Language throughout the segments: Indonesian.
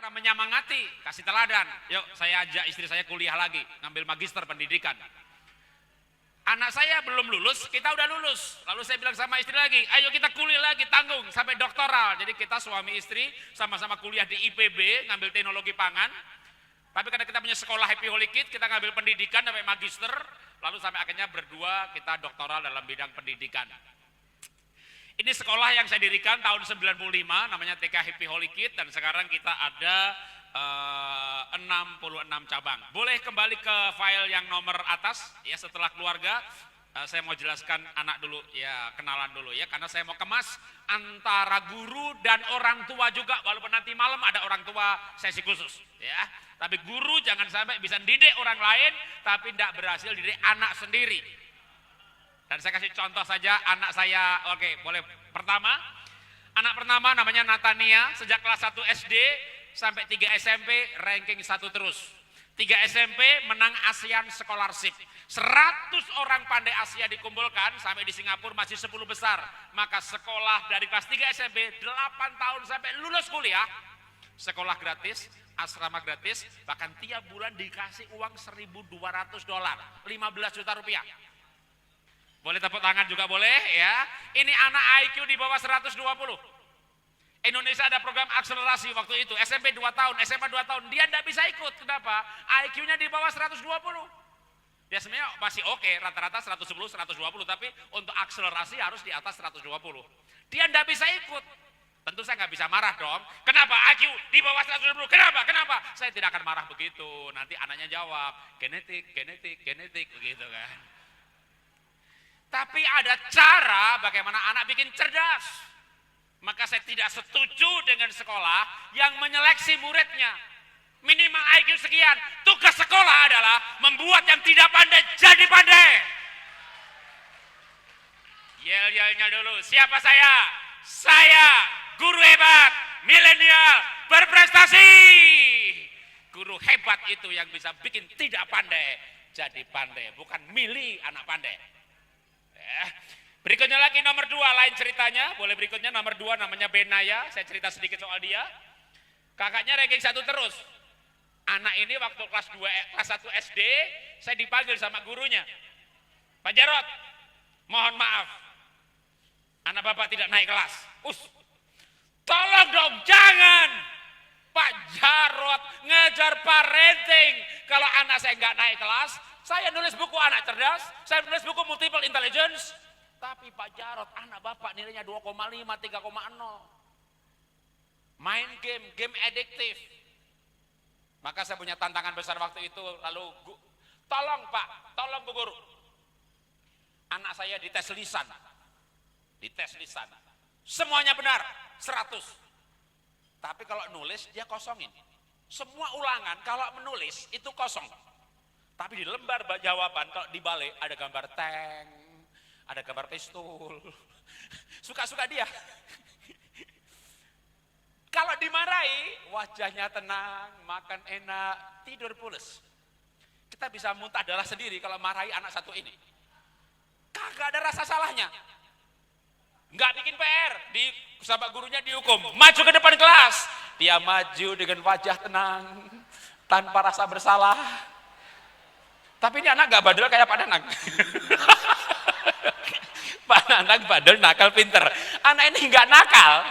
cara menyemangati, kasih teladan. Yuk saya ajak istri saya kuliah lagi, ngambil magister pendidikan. Anak saya belum lulus, kita udah lulus. Lalu saya bilang sama istri lagi, ayo kita kuliah lagi, tanggung sampai doktoral. Jadi kita suami istri sama-sama kuliah di IPB, ngambil teknologi pangan. Tapi karena kita punya sekolah Happy Holy Kids, kita ngambil pendidikan sampai magister. Lalu sampai akhirnya berdua kita doktoral dalam bidang pendidikan. Ini sekolah yang saya dirikan tahun 95, namanya TK Happy Holy Kids. Dan sekarang kita ada 66 cabang. Boleh kembali ke file yang nomor atas ya, setelah keluarga. Saya mau jelaskan anak dulu ya, kenalan dulu ya, karena saya mau kemas antara guru dan orang tua juga, walaupun nanti malam ada orang tua sesi khusus ya. Tapi guru jangan sampai bisa didik orang lain tapi tidak berhasil didik anak sendiri. Dan saya kasih contoh saja anak saya. Oke, boleh. Anak pertama namanya Natania, sejak kelas 1 SD sampai 3 SMP ranking 1 terus. 3 SMP menang ASEAN Scholarship. 100 orang pandai Asia dikumpulkan, sampai di Singapura masih 10 besar. Maka sekolah dari kelas 3 SMP 8 tahun sampai lulus kuliah, sekolah gratis, asrama gratis, bahkan tiap bulan dikasih uang $1.200, 15 juta rupiah. Boleh tepuk tangan juga boleh ya. Ini anak IQ di bawah 120. Indonesia ada program akselerasi waktu itu, SMP 2 tahun, SMA 2 tahun, dia tidak bisa ikut. Kenapa? IQ-nya di bawah 120. Dia sebenarnya masih oke, rata-rata 110, 120, tapi untuk akselerasi harus di atas 120. Dia tidak bisa ikut. Tentu saya nggak bisa marah dong. Kenapa IQ di bawah 120? Kenapa? Saya tidak akan marah begitu. Nanti anaknya jawab, genetik, begitu kan. Tapi ada cara bagaimana anak bikin cerdas. Maka saya tidak setuju dengan sekolah yang menyeleksi muridnya. Minimal IQ sekian. Tugas sekolah adalah membuat yang tidak pandai jadi pandai. Yel-yelnya dulu. Siapa saya? Saya guru hebat, milenial, berprestasi. Guru hebat itu yang bisa bikin tidak pandai jadi pandai, bukan milih anak pandai. Berikutnya lagi nomor 2, lain ceritanya. Boleh berikutnya nomor 2, namanya Benaya. Saya cerita sedikit soal dia. Kakaknya ranking 1 terus. Anak ini waktu kelas 1 SD, saya dipanggil sama gurunya. Pak Jarot, mohon maaf, anak bapak tidak naik kelas. Tolong dong, jangan. Pak Jarot ngejar parenting. Kalau anak saya nggak naik kelas, saya nulis buku anak cerdas, saya nulis buku multiple intelligence. Tapi Pak Jarot, anak bapak nilainya 2,5, 3,0. Main game adiktif. Maka saya punya tantangan besar waktu itu. Lalu, tolong Pak, tolong Bu Guru. Anak saya dites lisan. Semuanya benar, 100. Tapi kalau nulis, dia kosongin. Semua ulangan, kalau menulis, itu kosong. Tapi di lembar jawaban, kalau dibalik, ada gambar tank, ada gambar pistol. Suka-suka dia. Kalau dimarahi, wajahnya tenang, makan enak, tidur pules. Kita bisa muntah darah sendiri kalau marahi anak satu ini. Kagak ada rasa salahnya. Nggak bikin PR, sahabat gurunya dihukum. Maju ke depan kelas. Dia maju dengan wajah tenang, tanpa rasa bersalah. Tapi ini anak nggak badal kayak Pak Nanang. Pak Nanang badal, nakal, pinter. Anak ini nggak nakal,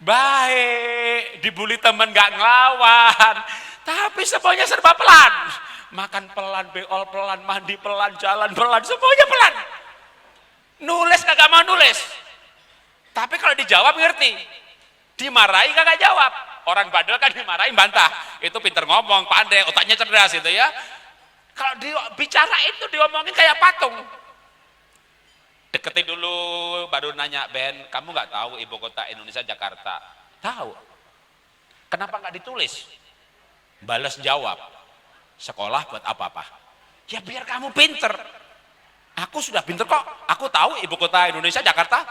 baik, dibully teman nggak ngelawan, tapi semuanya serba pelan. Makan pelan, beol pelan, mandi pelan, jalan pelan, semuanya pelan. Nulis kagak mau nulis. Tapi kalau dijawab ngerti. Dimarahi kagak jawab. Orang badal kan dimarahi bantah. Itu pinter ngomong, pandai, otaknya cerdas gitu ya. Kalau bicara itu diomongin kayak patung. Deketin dulu, baru nanya, Ben, kamu nggak tahu ibu kota Indonesia Jakarta? Tahu. Kenapa nggak ditulis? Balas jawab. Sekolah buat apa-apa? Ya biar kamu pinter. Aku sudah pinter kok. Aku tahu ibu kota Indonesia Jakarta.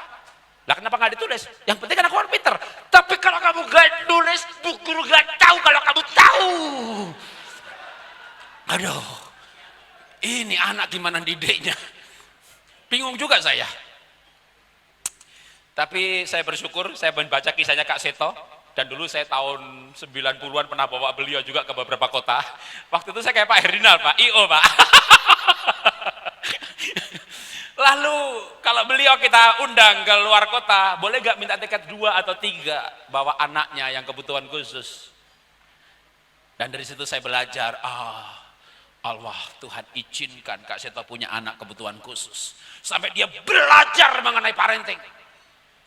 Lah kenapa nggak ditulis? Yang penting kan aku orang pinter. Tapi kalau kamu nggak nulis, bu guru nggak tahu kalau kamu tahu. Aduh, ini anak gimana didiknya? Bingung juga saya. Tapi saya bersyukur, saya membaca kisahnya Kak Seto. Dan dulu saya tahun 90-an pernah bawa beliau juga ke beberapa kota. Waktu itu saya kayak Pak Herdinal, Pak, IO, Pak. Lalu kalau beliau kita undang ke luar kota, boleh gak minta tiket 2 atau 3 bawa anaknya yang kebutuhan khusus. Dan dari situ saya belajar, Allah, Tuhan izinkan Kak Seto punya anak kebutuhan khusus. Sampai dia belajar mengenai parenting.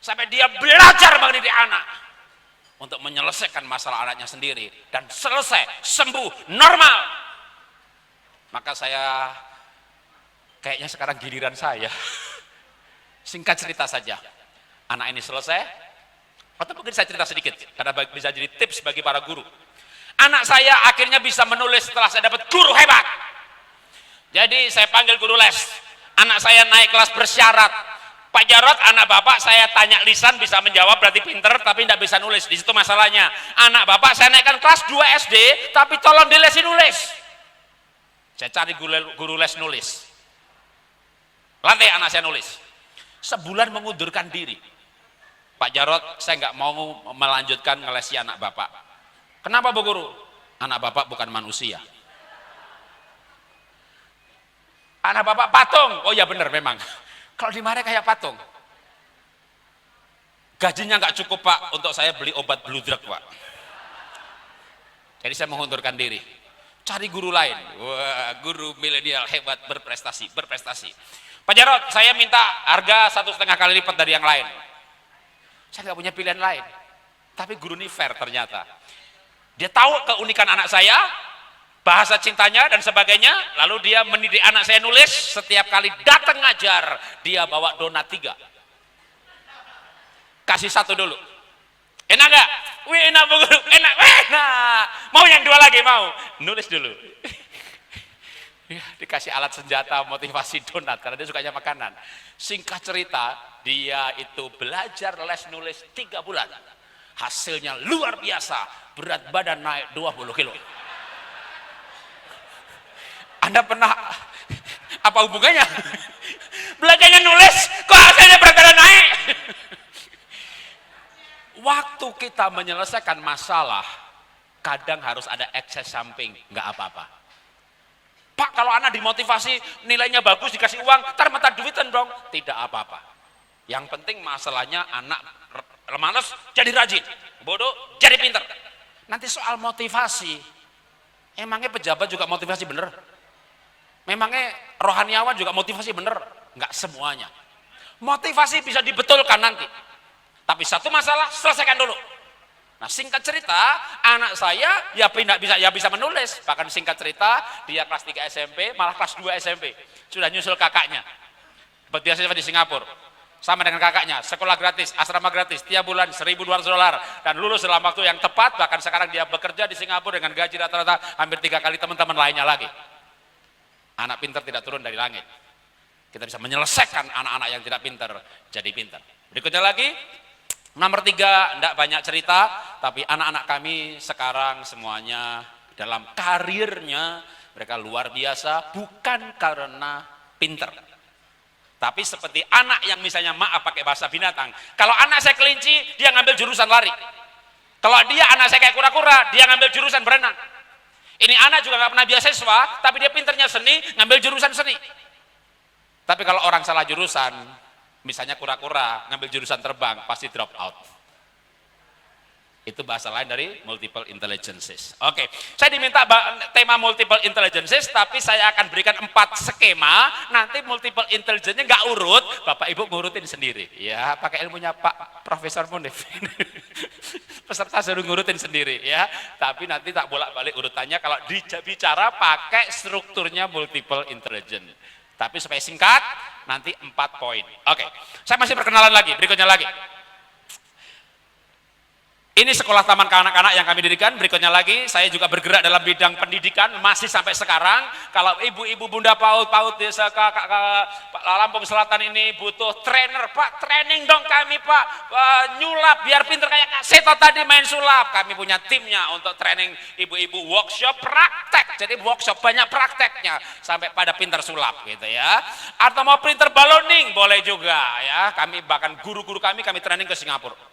Sampai dia belajar mengenai anak. Untuk menyelesaikan masalah anaknya sendiri. Dan selesai, sembuh, normal. Maka saya, kayaknya sekarang giliran saya. Singkat cerita saja. Anak ini selesai. Atau mungkin saya cerita sedikit. Karena bisa jadi tips bagi para guru. Anak saya akhirnya bisa menulis setelah saya dapat guru hebat. Jadi saya panggil guru les. Anak saya naik kelas bersyarat. Pak Jarot, anak bapak saya tanya lisan bisa menjawab berarti pinter tapi tidak bisa nulis. Di situ masalahnya. Anak bapak saya naikkan kelas 2 SD tapi tolong dilesin nulis. Saya cari guru les nulis. Lantai anak saya nulis. Sebulan mengundurkan diri. Pak Jarot, saya nggak mau melanjutkan ngelesi anak bapak. Kenapa Bu Guru? Anak bapak bukan manusia. Anak bapak patung. Oh ya benar memang. Kalau dimarahin kayak patung. Gajinya nggak cukup Pak untuk saya beli obat bludruk Pak. Jadi saya mengundurkan diri. Cari guru lain. Wah, guru milenial hebat berprestasi. Pak Jarot, saya minta harga 1,5 kali lipat dari yang lain. Saya nggak punya pilihan lain. Tapi guru ini fair ternyata. Dia tahu keunikan anak saya, bahasa cintanya dan sebagainya, lalu dia mendidik anak saya nulis. Setiap kali datang ngajar dia bawa donat 3, kasih 1 dulu, enak gak? Wih enak Bu Guru, enak, mau yang 2 lagi, mau nulis dulu. Ya, dikasih alat senjata motivasi donat karena dia sukanya makanan. Singkat cerita, dia itu belajar les nulis 3 bulan, hasilnya luar biasa, berat badan naik 20 kilo. Anda pernah, apa hubungannya? Belajarnya nulis, kok hasilnya berat badan naik? Waktu kita menyelesaikan masalah, kadang harus ada ekses samping, nggak apa-apa. Pak, kalau anak dimotivasi, nilainya bagus, dikasih uang, ntar mata duitan dong. Tidak apa-apa. Yang penting masalahnya anak malas jadi rajin, bodoh jadi pinter. Nanti soal motivasi, emangnya pejabat juga motivasi bener? Memangnya rohaniawan juga motivasi bener? Enggak semuanya. Motivasi bisa dibetulkan nanti. Tapi satu masalah selesaikan dulu. Nah singkat cerita, anak saya ya bisa menulis. Bahkan singkat cerita, dia kelas 3 SMP, malah kelas 2 SMP. Sudah nyusul kakaknya. Biasanya di Singapura. Sama dengan kakaknya, sekolah gratis, asrama gratis, tiap bulan $1.200 dan lulus dalam waktu yang tepat. Bahkan sekarang dia bekerja di Singapura dengan gaji rata-rata hampir 3 kali teman-teman lainnya lagi. Anak pintar tidak turun dari langit. Kita bisa menyelesaikan anak-anak yang tidak pintar jadi pintar. Berikutnya lagi, nomor 3, tidak banyak cerita, tapi anak-anak kami sekarang semuanya dalam karirnya mereka luar biasa, bukan karena pintar. Tapi seperti anak yang misalnya maaf pakai bahasa binatang. Kalau anak saya kelinci, dia ngambil jurusan lari. Kalau dia anak saya kayak kura-kura, dia ngambil jurusan berenang. Ini anak juga nggak pernah beasiswa, tapi dia pinternya seni, ngambil jurusan seni. Tapi kalau orang salah jurusan, misalnya kura-kura, ngambil jurusan terbang, pasti drop out. Itu bahasa lain dari multiple intelligences. Oke, saya diminta tema multiple intelligences, tapi saya akan berikan 4 skema. Nanti multiple intelligence-nya nggak urut, Bapak Ibu ngurutin sendiri. Ya, pakai ilmunya Pak Profesor Munif. Peserta suruh ngurutin sendiri ya. Tapi nanti tak bolak-balik urutannya kalau bicara pakai strukturnya multiple intelligence. Tapi supaya singkat, nanti 4 poin. Oke, saya masih perkenalan lagi, berikutnya lagi. Ini sekolah taman kanak-kanak yang kami dirikan. Berikutnya lagi, saya juga bergerak dalam bidang pendidikan, masih sampai sekarang. Kalau ibu-ibu bunda PAUD desa Lampung Selatan ini butuh trainer, Pak, training dong kami Pak, nyulap biar pinter kayak Kak Seto tadi main sulap. Kami punya timnya untuk training ibu-ibu, workshop praktek. Jadi workshop banyak prakteknya sampai pada pinter sulap gitu ya. Atau mau printer baloning boleh juga ya. Kami bahkan guru-guru kami training ke Singapura.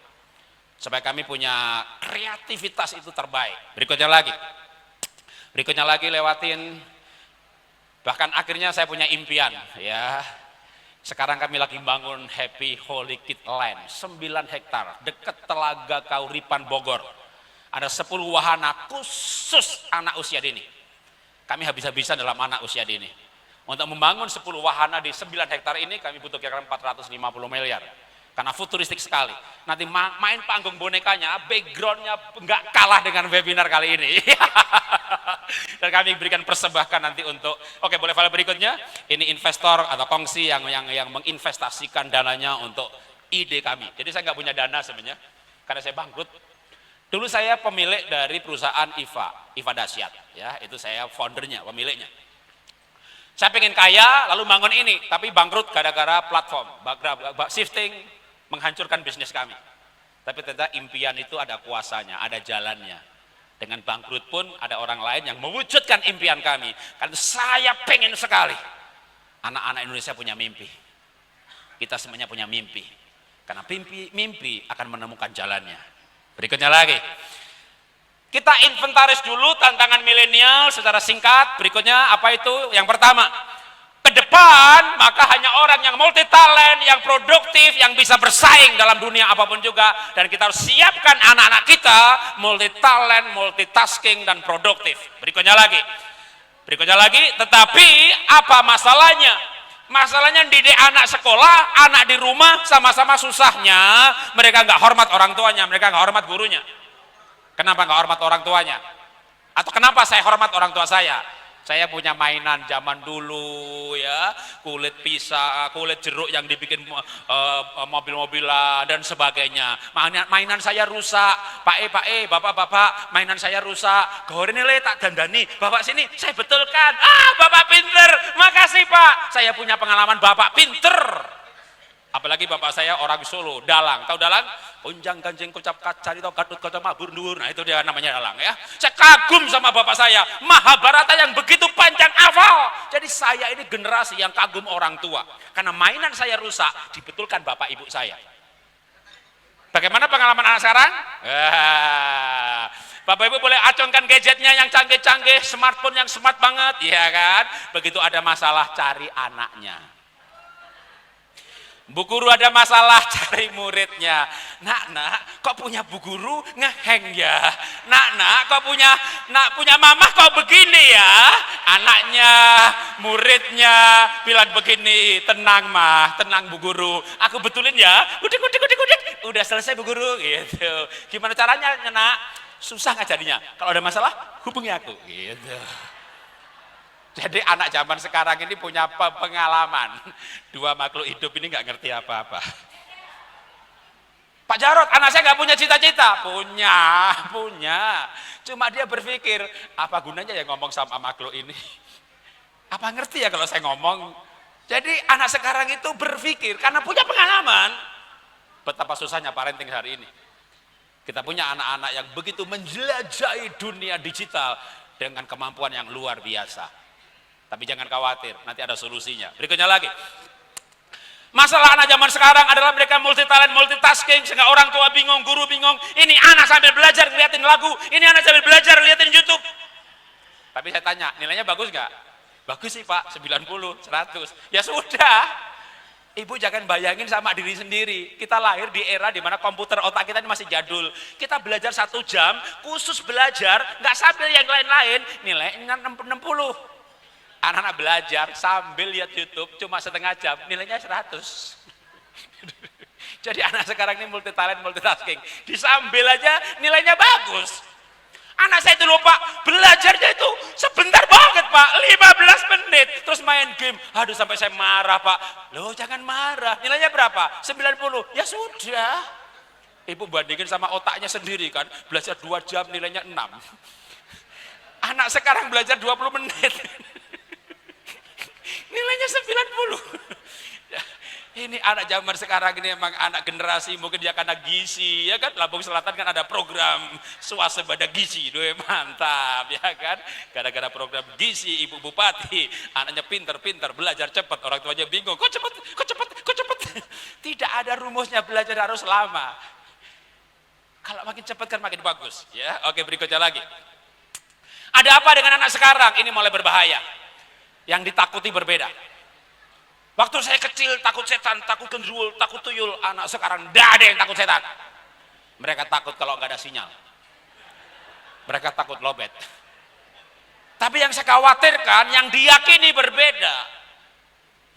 supaya kami punya kreativitas itu terbaik. Berikutnya lagi lewatin, bahkan akhirnya saya punya impian ya. Sekarang kami lagi bangun Happy Holy Kid Land 9 hektar dekat Telaga Kauripan Bogor. Ada 10 wahana khusus anak usia dini. Kami habis-habisan dalam anak usia dini. Untuk membangun 10 wahana di 9 hektar ini kami butuh kira-kira 450 miliar. Karena futuristik sekali. Nanti main panggung bonekanya, backgroundnya nggak kalah dengan webinar kali ini. Dan kami berikan persembahkan nanti untuk, oke, boleh file berikutnya. Ini investor atau kongsi yang menginvestasikan dananya untuk ide kami. Jadi saya nggak punya dana sebenarnya, karena saya bangkrut. Dulu saya pemilik dari perusahaan IFA Dasyat, ya, itu saya foundernya, pemiliknya. Saya pengen kaya, lalu bangun ini, tapi bangkrut gara-gara platform, shifting, menghancurkan bisnis kami. Tapi ternyata impian itu ada kuasanya, ada jalannya. Dengan bangkrut pun ada orang lain yang mewujudkan impian kami. Karena saya pengen sekali anak-anak Indonesia punya mimpi. Kita semuanya punya mimpi. Karena mimpi akan menemukan jalannya. Berikutnya lagi. Kita inventaris dulu tantangan milenial secara singkat. Berikutnya apa itu? Yang pertama, ke depan maka hanya orang yang multi talent, yang produktif, yang bisa bersaing dalam dunia apapun juga. Dan kita harus siapkan anak-anak kita multi talent, multitasking dan produktif. Berikutnya lagi, tetapi apa masalahnya? Masalahnya didik anak sekolah, anak di rumah sama-sama susahnya. Mereka nggak hormat orang tuanya, mereka nggak hormat gurunya. Kenapa nggak hormat orang tuanya? Atau kenapa saya hormat orang tua saya? Saya punya mainan zaman dulu ya, kulit pisang, kulit jeruk yang dibikin mobil-mobilan dan sebagainya. Mainan saya rusak, Pak E, bapak-bapak, mainan saya rusak. Gore nilai tak dandani, bapak sini, saya betulkan. Bapak pinter, makasih Pak. Saya punya pengalaman bapak pinter. Apalagi bapak saya orang Solo, dalang. Tahu dalang? Unjang ganjeng kocap kaca itu gadut kocap mabur dur. Nah itu dia namanya dalang ya. Saya kagum sama bapak saya. Mahabharata yang begitu panjang hafal. Jadi saya ini generasi yang kagum orang tua. Karena mainan saya rusak, dibetulkan bapak ibu saya. Bagaimana pengalaman anak sekarang? Bapak ibu boleh acungkan gadgetnya yang canggih-canggih, smartphone yang smart banget, ya kan? Begitu ada masalah cari anaknya. Bu guru ada masalah cari muridnya. Nak, kok punya bu guru ngeheng ya? Nak, kok punya mamah kok begini ya? Anaknya, muridnya bilang begini, tenang mah, tenang bu guru. Aku betulin ya. Udik. Udah selesai bu guru gitu. Gimana caranya, Nak? Susah ngajarinya. Kalau ada masalah, hubungi aku gitu. Jadi anak zaman sekarang ini punya pengalaman. Dua makhluk hidup ini nggak ngerti apa-apa. Pak Jarod, anak saya nggak punya cita-cita. Punya. Cuma dia berpikir, apa gunanya ya ngomong sama makhluk ini? Apa ngerti ya kalau saya ngomong? Jadi anak sekarang itu berpikir, karena punya pengalaman. Betapa susahnya parenting hari ini. Kita punya anak-anak yang begitu menjelajahi dunia digital dengan kemampuan yang luar biasa. Tapi jangan khawatir, nanti ada solusinya. Berikutnya lagi. Masalah anak zaman sekarang adalah mereka multi talent, multitasking, sehingga orang tua bingung, guru bingung. Ini anak sambil belajar liatin lagu, ini anak sambil belajar liatin YouTube. Tapi saya tanya, nilainya bagus nggak? Bagus sih Pak, 90, 100. Ya sudah. Ibu jangan bayangin sama diri sendiri. Kita lahir di era di mana komputer otak kita ini masih jadul. Kita belajar 1 jam, khusus belajar, nggak sambil yang lain-lain, nilainya 60. Anak-anak belajar sambil lihat YouTube cuma setengah jam, nilainya 100. Jadi anak sekarang ini multi talent, multitasking. Disambil aja nilainya bagus. Anak saya dulu Pak, belajarnya itu sebentar banget Pak, 15 menit. Terus main game, aduh sampai saya marah Pak. Loh jangan marah, nilainya berapa? 90, ya sudah. Ibu bandingin sama otaknya sendiri kan, belajar 2 jam nilainya 6. Anak sekarang belajar 20 menit. Nilainya 90. Ini anak zaman sekarang ini emang anak generasi, mungkin dia karena gizi, ya kan? Lampung Selatan kan ada program swasembada gizi, mantap, ya kan? Gara-gara program gizi, ibu bupati, anaknya pinter-pinter, belajar cepat, orang tuanya bingung, kok cepet? Tidak ada rumusnya belajar harus lama. Kalau makin cepat kan makin bagus. Ya, oke, berikutnya lagi. Ada apa dengan anak sekarang? Ini mulai berbahaya. Yang ditakuti berbeda. Waktu saya kecil takut setan, takut genderuwo, takut tuyul. Anak sekarang tidak ada yang takut setan. Mereka takut kalau nggak ada sinyal. Mereka takut lobet. Tapi yang saya khawatirkan, yang diyakini berbeda.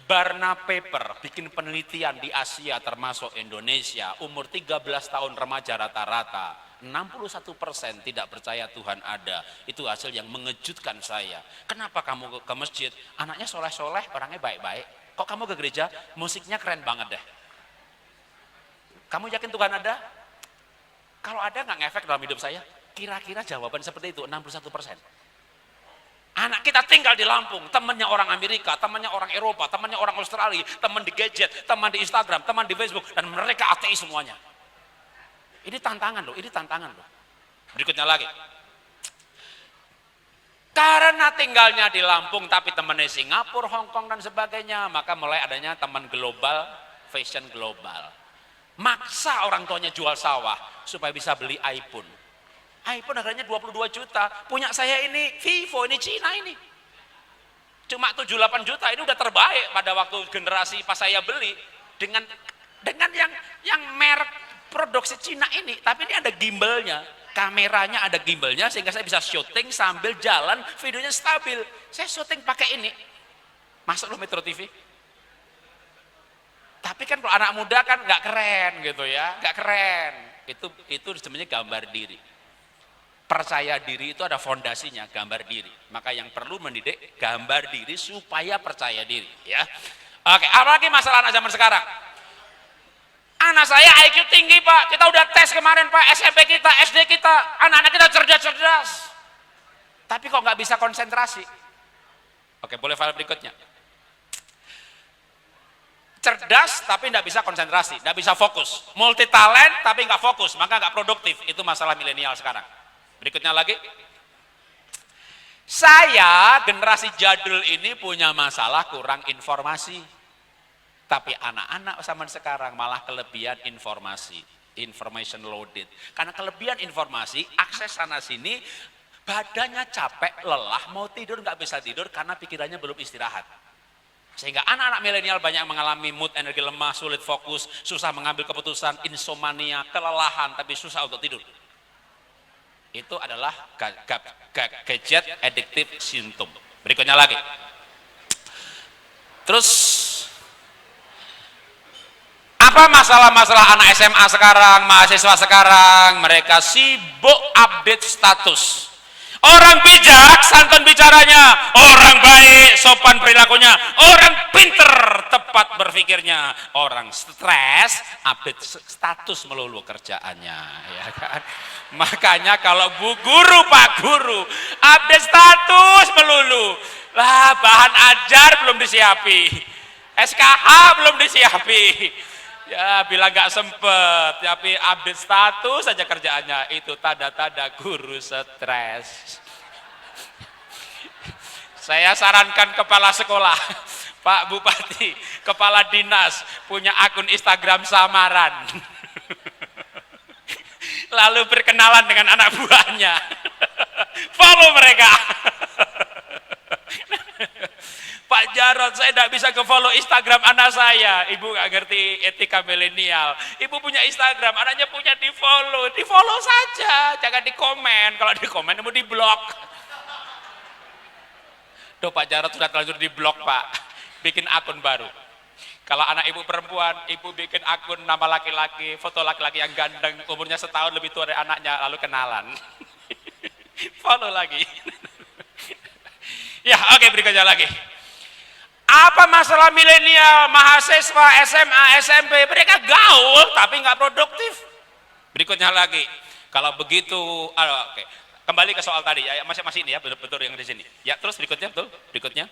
Barna Paper bikin penelitian di Asia termasuk Indonesia, umur 13 tahun remaja rata-rata, 61% tidak percaya Tuhan ada. Itu hasil yang mengejutkan saya. Kenapa kamu ke masjid? Anaknya soleh-soleh, orangnya baik-baik. Kok kamu ke gereja? Musiknya keren banget deh. Kamu yakin Tuhan ada? Kalau ada nggak ngefek dalam hidup saya? Kira-kira jawaban seperti itu, 61%. Anak kita tinggal di Lampung, temannya orang Amerika, temannya orang Eropa, temannya orang Australia, teman di gadget, teman di Instagram, teman di Facebook, dan mereka ateis semuanya. Ini tantangan loh, ini tantangan loh. Berikutnya lagi. Karena tinggalnya di Lampung, tapi temannya Singapura, Hong Kong, dan sebagainya, maka mulai adanya teman global, fashion global. Maksa orang tuanya jual sawah, supaya bisa beli iPhone. iPhone harganya 22 juta, punya saya ini Vivo, ini Cina ini. Cuma 7-8 juta, ini udah terbaik pada waktu generasi pas saya beli. Dengan yang merek produksi Cina ini, tapi ini ada gimbalnya. Kameranya ada gimbalnya sehingga saya bisa syuting sambil jalan, videonya stabil. Saya syuting pakai ini. Masuk loh Metro TV. Tapi kan kalau anak muda kan nggak keren gitu ya, nggak keren. Itu sebenarnya gambar diri. Percaya diri itu ada fondasinya, gambar diri. Maka yang perlu mendidik gambar diri supaya percaya diri. Ya. Oke, apalagi masalah anak zaman sekarang? Anak saya IQ tinggi Pak, kita udah tes kemarin Pak, SMP kita, SD kita, anak-anak kita cerdas-cerdas. Tapi kok nggak bisa konsentrasi? Oke, boleh file berikutnya. Cerdas tapi nggak bisa konsentrasi, nggak bisa fokus. Multi talent tapi nggak fokus, maka nggak produktif. Itu masalah milenial sekarang. Berikutnya lagi. Saya generasi jadul ini punya masalah kurang informasi. Tapi anak-anak zaman sekarang malah kelebihan informasi. Information loaded. Karena kelebihan informasi, akses sana sini, badannya capek, lelah, mau tidur nggak bisa tidur karena pikirannya belum istirahat. Sehingga anak-anak milenial banyak mengalami mood, energi lemah, sulit fokus, susah mengambil keputusan, insomnia, kelelahan, tapi susah untuk tidur. Itu adalah gadget addictive syndrome. Berikutnya lagi. Terus apa masalah-masalah anak SMA sekarang, mahasiswa sekarang? Mereka sibuk update status. Orang bijak, santun bicaranya. Orang baik, sopan perilakunya. Orang pinter, tepat berpikirnya. Orang stres, update status melulu kerjaannya, ya kan? Makanya kalau Bu Guru, Pak Guru, update status melulu. Lah, bahan ajar belum disiapi. SKH belum disiapi. Ya, bila nggak sempet, tapi update status saja kerjaannya. Itu tanda-tanda guru stres. Saya sarankan kepala sekolah, Pak Bupati, kepala dinas, punya akun Instagram samaran. Lalu berkenalan dengan anak buahnya. Follow mereka. Pak Jarod, saya tidak bisa ke-follow Instagram anak saya. Ibu nggak ngerti etika milenial. Ibu punya Instagram, anaknya punya di-follow. Di-follow saja, jangan di-komen. Kalau di-komen, ibu di-blok. Duh, Pak Jarod sudah terlanjur di-blok, Pak. Bikin akun baru. Kalau anak ibu perempuan, ibu bikin akun nama laki-laki, foto laki-laki yang ganteng, umurnya setahun lebih tua dari anaknya, lalu kenalan. Follow lagi. Ya, oke, berikutnya lagi. Apa masalah milenial, mahasiswa, SMA, SMP, mereka gaul tapi nggak produktif. Berikutnya lagi, kalau begitu, oke. Kembali ke soal tadi ya, masih ini ya, betul yang di sini. Ya, terus berikutnya, betul, berikutnya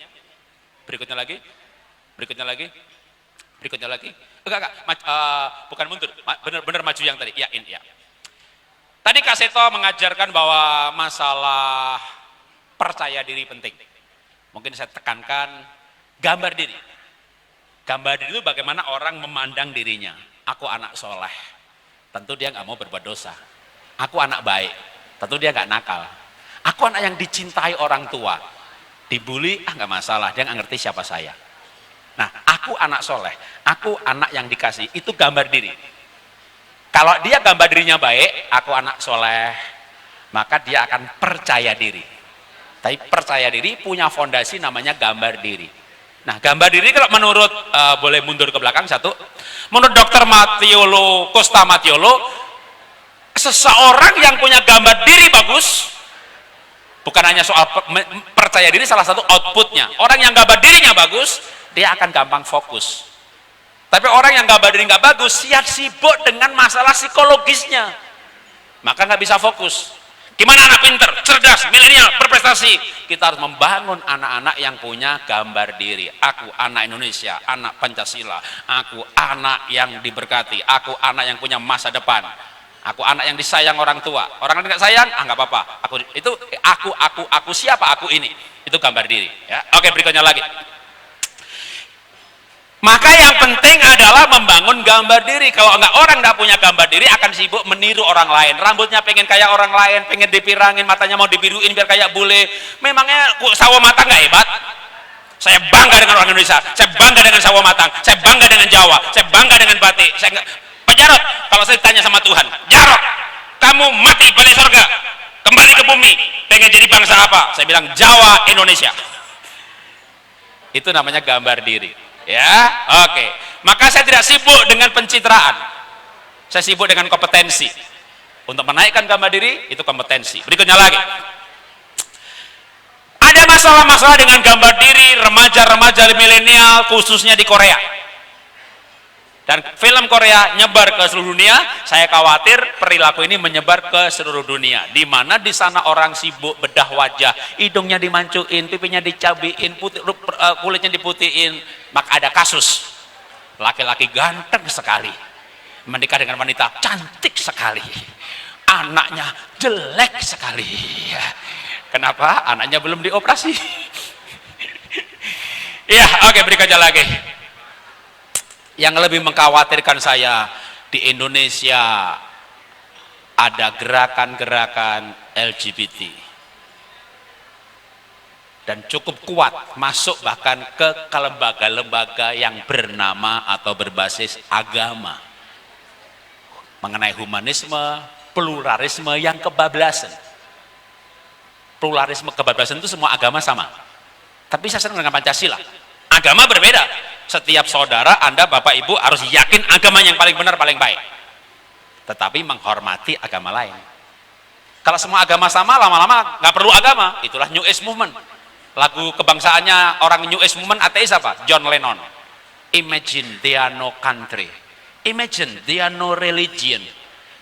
lagi, berikutnya lagi. Enggak, bukan mundur, benar maju yang tadi. Ya, ini ya. Tadi Kak Seto mengajarkan bahwa masalah percaya diri penting. Mungkin saya tekankan gambar diri. Gambar diri itu bagaimana orang memandang dirinya. Aku anak soleh. Tentu dia nggak mau berbuat dosa. Aku anak baik. Tentu dia nggak nakal. Aku anak yang dicintai orang tua. Dibully, nggak masalah. Dia nggak ngerti siapa saya. Nah, aku anak soleh. Aku anak yang dikasih. Itu gambar diri. Kalau dia gambar dirinya baik, aku anak soleh, maka dia akan percaya diri. Tapi percaya diri punya fondasi namanya gambar diri. Nah, gambar diri kalau menurut, boleh mundur ke belakang satu. Menurut Dr. Matiolo, Costa Matiolo, seseorang yang punya gambar diri bagus, bukan hanya soal percaya diri, salah satu outputnya. Orang yang gambar dirinya bagus, dia akan gampang fokus. Tapi orang yang gambar diri nggak bagus, sibuk dengan masalah psikologisnya, maka nggak bisa fokus. Gimana anak pinter, cerdas, milenial, berprestasi? Kita harus membangun anak-anak yang punya gambar diri. Aku anak Indonesia, anak Pancasila. Aku anak yang diberkati. Aku anak yang punya masa depan. Aku anak yang disayang orang tua. Orang yang tidak sayang, nggak apa-apa. Aku siapa? Aku ini. Itu gambar diri. Ya. Oke, berikutnya lagi. Maka yang penting adalah membangun gambar diri. Kalau orang nggak punya gambar diri akan sibuk meniru orang lain. Rambutnya pengen kayak orang lain, pengen dipirangin, matanya mau dibiruin biar kayak bule. Memangnya sawo matang nggak hebat? Saya bangga dengan orang Indonesia. Saya bangga dengan sawo matang. Saya bangga dengan Jawa. Saya bangga dengan batik. Pak Jarot, kalau saya ditanya sama Tuhan, Jarot, kamu mati balik surga, kembali ke bumi, pengen jadi bangsa apa? Saya bilang Jawa, Indonesia. Itu namanya gambar diri. Ya, oke. Maka saya tidak sibuk dengan pencitraan. Saya sibuk dengan kompetensi. Untuk menaikkan gambar diri, itu kompetensi. Berikutnya lagi. Ada masalah-masalah dengan gambar diri remaja-remaja milenial, khususnya di Korea. Dan film Korea nyebar ke seluruh dunia. Saya khawatir perilaku ini menyebar ke seluruh dunia. Di mana di sana orang sibuk bedah wajah, hidungnya dimancuin, pipinya dicabiin, kulitnya diputihin. Maka ada kasus laki-laki ganteng sekali menikah dengan wanita cantik sekali, anaknya jelek sekali. Kenapa? Anaknya belum dioperasi. Ya, oke, berikutnya lagi. Yang lebih mengkhawatirkan saya, di Indonesia ada gerakan-gerakan LGBT dan cukup kuat masuk bahkan ke lembaga-lembaga yang bernama atau berbasis agama, mengenai humanisme, pluralisme yang kebablasan. Pluralisme kebablasan itu semua agama sama, tapi saya senang dengan Pancasila. Agama berbeda. Setiap saudara, Anda, Bapak, Ibu harus yakin agama yang paling benar, paling baik. Tetapi menghormati agama lain. Kalau semua agama sama, lama-lama nggak perlu agama. Itulah New Age Movement. Lagu kebangsaannya orang New Age Movement ateis apa? John Lennon. Imagine there are no country. Imagine there are no religion.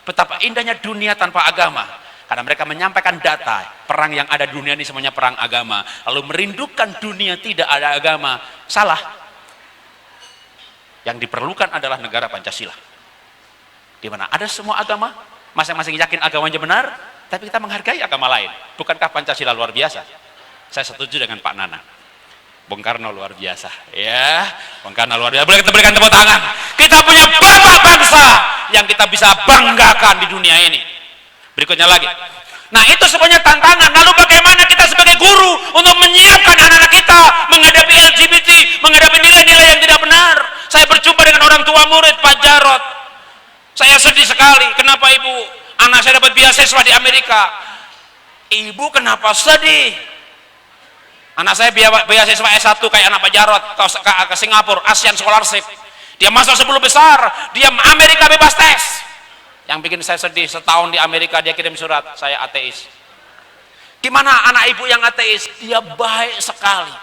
Betapa indahnya dunia tanpa agama. Karena mereka menyampaikan data, perang yang ada di dunia ini semuanya perang agama. Lalu merindukan dunia tidak ada agama. Salah. Yang diperlukan adalah negara Pancasila. Di mana ada semua agama, masing-masing yakin agamanya benar, tapi kita menghargai agama lain. Bukankah Pancasila luar biasa? Saya setuju dengan Pak Nana. Bung Karno luar biasa. Ya, Bung Karno luar biasa. Boleh kita berikan tepuk tangan. Kita punya bapak bangsa yang kita bisa banggakan di dunia ini. Berikutnya lagi. Nah, itu semuanya tantangan. Lalu bagaimana kita sebagai guru untuk menyiapkan anak-anak kita menghadapi LGBT, menghadapi nilai-nilai yang tidak benar. Saya berjumpa dengan orang tua murid Pak Jarot. Saya sedih sekali. Kenapa ibu? Anak saya dapat beasiswa di Amerika. Ibu kenapa sedih? Anak saya beasiswa S1 kayak anak Pak Jarot ke Singapura, Asian Scholarship. Dia masuk 10 besar, dia Amerika bebas tes. Yang bikin saya sedih, setahun di Amerika dia kirim surat, saya ateis. Gimana anak ibu yang ateis? Dia baik sekali.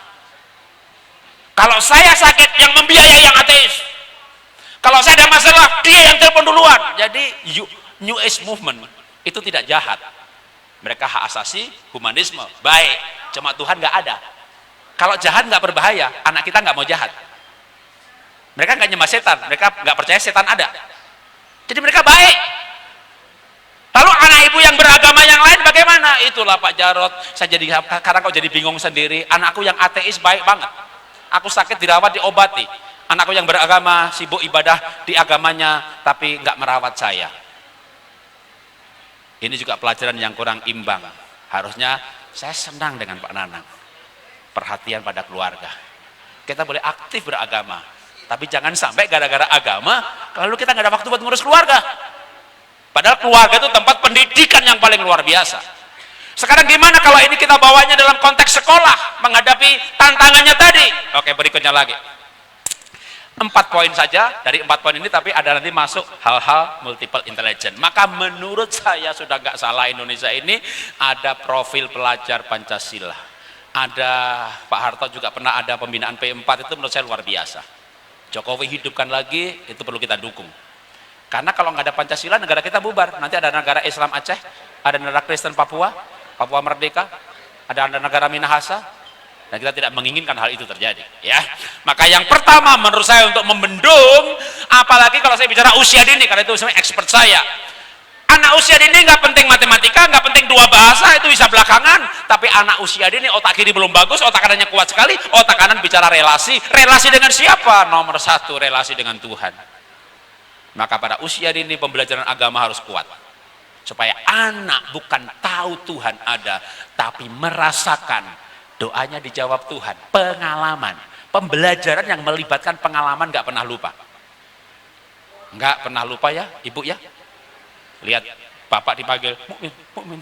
Kalau saya sakit, yang membiayai yang ateis. Kalau saya ada masalah, dia yang telepon duluan. Jadi New Age Movement itu tidak jahat. Mereka hak asasi, humanisme, baik. Cuma Tuhan nggak ada. Kalau jahat nggak berbahaya, anak kita nggak mau jahat. Mereka nggak nyembah setan, mereka nggak percaya setan ada. Jadi mereka baik. Lalu anak ibu yang beragama yang lain bagaimana? Itulah Pak Jarot. Saya jadi sekarang kok jadi bingung sendiri. Anakku yang ateis baik banget. Aku sakit dirawat diobati. Anakku yang beragama sibuk ibadah di agamanya tapi nggak merawat saya. Ini juga pelajaran yang kurang imbang. Harusnya saya senang dengan Pak Nanang. Perhatian pada keluarga. Kita boleh aktif beragama, tapi jangan sampai gara-gara agama lalu kita nggak ada waktu buat ngurus keluarga. Padahal keluarga itu tempat pendidikan yang paling luar biasa. Sekarang gimana kalau ini kita bawanya dalam konteks sekolah menghadapi tantangannya tadi? Oke, berikutnya lagi. 4 poin saja dari 4 poin ini, tapi ada nanti masuk hal-hal multiple intelligence. Maka menurut saya sudah nggak salah, Indonesia ini ada profil pelajar Pancasila. Ada Pak Harto juga pernah ada pembinaan P4, itu menurut saya luar biasa. Jokowi hidupkan lagi, itu perlu kita dukung. Karena kalau nggak ada Pancasila, negara kita bubar. Nanti ada negara Islam Aceh, ada negara Kristen Papua, Papua Merdeka, ada negara Minahasa. Dan kita tidak menginginkan hal itu terjadi, ya. Maka yang pertama menurut saya untuk membendung, apalagi kalau saya bicara usia dini, karena itu sebenarnya expert saya. Anak usia dini nggak penting matematika, nggak penting 2 bahasa, itu bisa belakangan. Tapi anak usia dini otak kiri belum bagus, otak kanannya kuat sekali. Otak kanan bicara relasi, relasi dengan siapa? Nomor 1, relasi dengan Tuhan. Maka pada usia dini pembelajaran agama harus kuat, supaya anak bukan tahu Tuhan ada, tapi merasakan doanya dijawab Tuhan. Pengalaman, pembelajaran yang melibatkan pengalaman nggak pernah lupa. Nggak pernah lupa ya, Ibu ya. Lihat Bapak dipanggil mukmin, mukmin.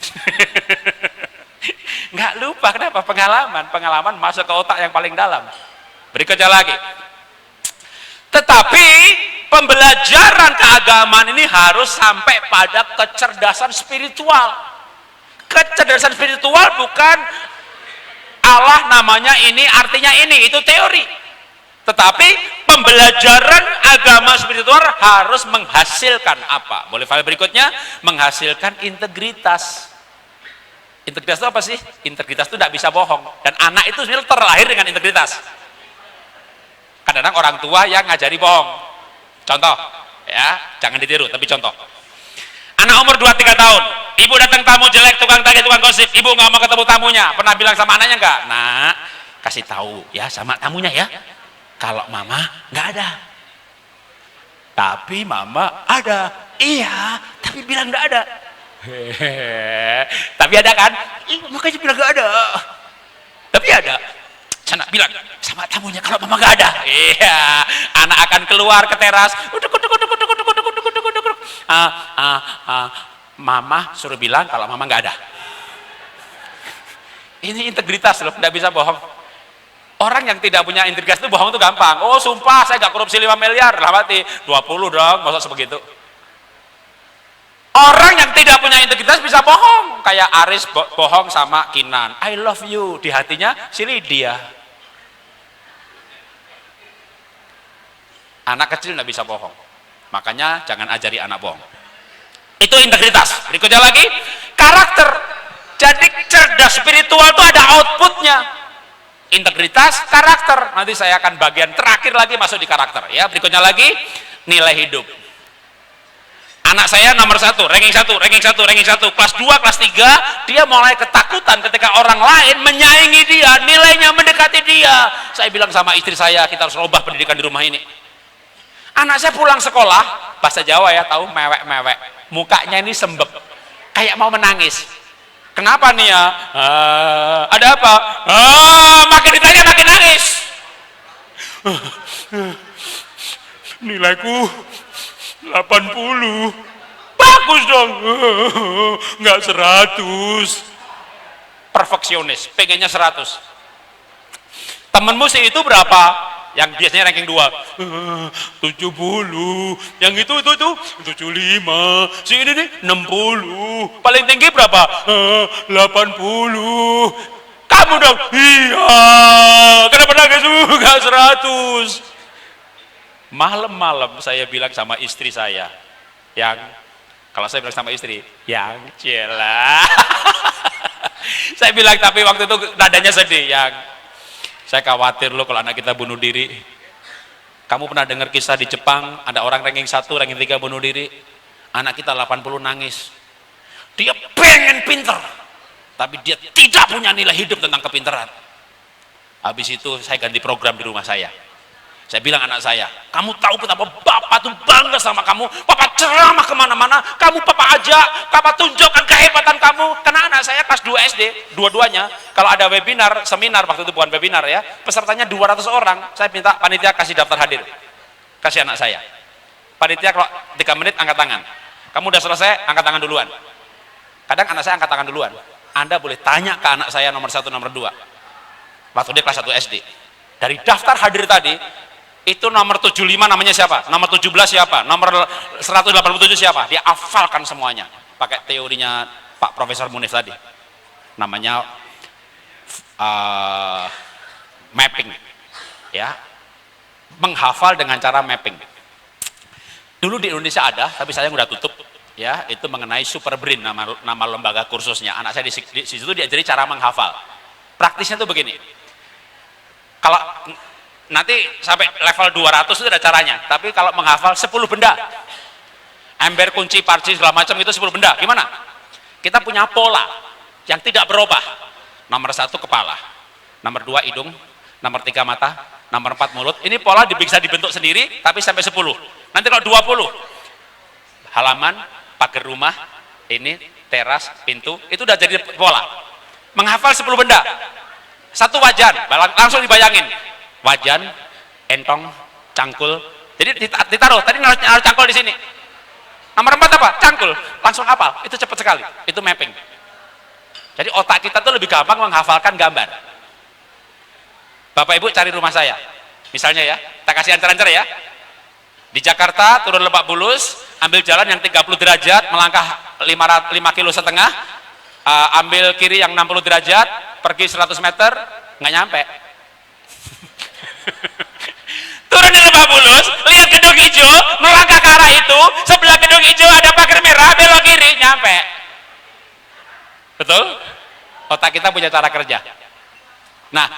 Nggak lupa, kenapa? Pengalaman masuk ke otak yang paling dalam. Berikutnya lagi. Tetapi pembelajaran keagamaan ini harus sampai pada kecerdasan spiritual. Kecerdasan spiritual bukan Allah namanya ini, artinya ini, itu teori. Tetapi pembelajaran agama spiritual harus menghasilkan apa? Boleh file berikutnya? Menghasilkan integritas. Integritas itu apa sih? Integritas itu tidak bisa bohong. Dan anak itu sebenarnya terlahir dengan integritas. Kadang-kadang orang tua yang ngajari bohong. Contoh, ya, jangan ditiru, tapi contoh. Anak umur 2-3 tahun, ibu datang tamu jelek, tukang tagih, tukang gosip, ibu nggak mau ketemu tamunya. Pernah bilang sama anaknya nggak? Nak, kasih tahu ya sama tamunya ya, kalau mama nggak ada. Tapi mama ada. Iya, tapi bilang nggak ada. Tapi ada kan? Iya, makanya bilang nggak ada. Tapi ada. Sana bilang sama tamunya kalau mama nggak ada. Iya, anak akan keluar ke teras. Mama suruh bilang kalau mama nggak ada. Ini integritas loh, nggak bisa bohong. Orang yang tidak punya integritas itu bohong itu gampang. Oh sumpah saya nggak korupsi 5 miliar, lah mati 20 dong, masa sebegitu. Orang yang tidak punya integritas bisa bohong, kayak Aris bohong sama Kinan, I love you, di hatinya si Lydia. Anak kecil nggak bisa bohong, makanya jangan ajari anak bohong. Itu integritas. Berikutnya lagi, karakter. Jadi cerdas spiritual itu ada outputnya. Integritas, karakter. Nanti saya akan bagian terakhir lagi masuk di karakter. Ya, berikutnya lagi, nilai hidup. Anak saya nomor 1, ranking 1, kelas 2, kelas 3, dia mulai ketakutan ketika orang lain menyaingi dia, nilainya mendekati dia. Saya bilang sama istri saya, kita harus rubah pendidikan di rumah ini. Anak saya pulang sekolah, bahasa Jawa ya, tahu, mewek-mewek. Mukanya ini sembep, kayak mau menangis. Kenapa nih ya? Ada apa? Makin ditanya makin nangis. Nilaiku 80. Bagus dong. Nggak 100. Perfeksionis, pengennya 100. Temenmu sih itu berapa? Yang biasanya ranking 2 70, yang itu 75, si ini nih 60, paling tinggi berapa? 80. Kamu dong? Iya. Kenapa nangis? Enggak 100. Malam-malam saya bilang sama istri saya, yang kalau saya bilang sama istri yang celah. Saya bilang, tapi waktu itu nadanya sedih, yang saya khawatir loh kalau anak kita bunuh diri. Kamu pernah dengar kisah di Jepang, ada orang ranking 1, ranking 3 bunuh diri. Anak kita 80 nangis. Dia pengen pinter, tapi dia tidak punya nilai hidup tentang kepinteran. Habis itu saya ganti program di rumah saya. Saya bilang anak saya, kamu tahu betapa Bapak tuh bangga sama kamu, Papa ceramah kemana-mana, kamu Papa ajak, Papa tunjukkan kehebatan kamu. Karena anak saya kelas 2 SD, dua-duanya, kalau ada webinar, seminar, waktu itu bukan webinar ya, pesertanya 200 orang, saya minta panitia kasih daftar hadir, kasih anak saya. Panitia kalau 3 menit angkat tangan, kamu udah selesai, angkat tangan duluan. Kadang anak saya angkat tangan duluan. Anda boleh tanya ke anak saya nomor 1, nomor 2, waktu dia kelas 1 SD. Dari daftar hadir tadi, itu nomor 75 namanya siapa, nomor 17 siapa, nomor 187 siapa, dia hafalkan semuanya pakai teorinya Pak Profesor Munif tadi, namanya mapping ya, menghafal dengan cara mapping. Dulu di Indonesia ada, tapi saya udah tutup ya, itu mengenai Super Brain, nama lembaga kursusnya. Anak saya di situ diajari cara menghafal. Praktisnya tuh begini, kalau nanti sampai level 200 itu ada caranya, tapi kalau menghafal 10 benda, ember, kunci, parci, segala macam itu 10 benda, gimana? Kita punya pola yang tidak berubah. Nomor 1 kepala, nomor 2 hidung, nomor 3 mata, nomor 4 mulut. Ini pola bisa dibentuk sendiri, tapi sampai 10. Nanti kalau 20, halaman, pagar rumah, ini teras, pintu, itu udah jadi pola. Menghafal 10 benda. 1 wajan, langsung dibayangin. Wajan, entong, cangkul. Jadi ditaruh, tadi harus cangkul di sini. Nomor 4 apa? Cangkul. Langsung hafal. Itu cepat sekali. Itu mapping. Jadi otak kita tuh lebih gampang menghafalkan gambar. Bapak Ibu cari rumah saya. Misalnya ya, kita kasih ancar-ancar ya. Di Jakarta, turun Lebak Bulus, ambil jalan yang 30 derajat, melangkah 5,5 kilo setengah, ambil kiri yang 60 derajat, pergi 100 meter, nggak nyampe. Turun di Lebak Bulus, lihat gedung hijau, melangkah ke arah itu, sebelah gedung hijau ada pagar merah, belok kiri, nyampe. Betul? Otak kita punya cara kerja. Nah,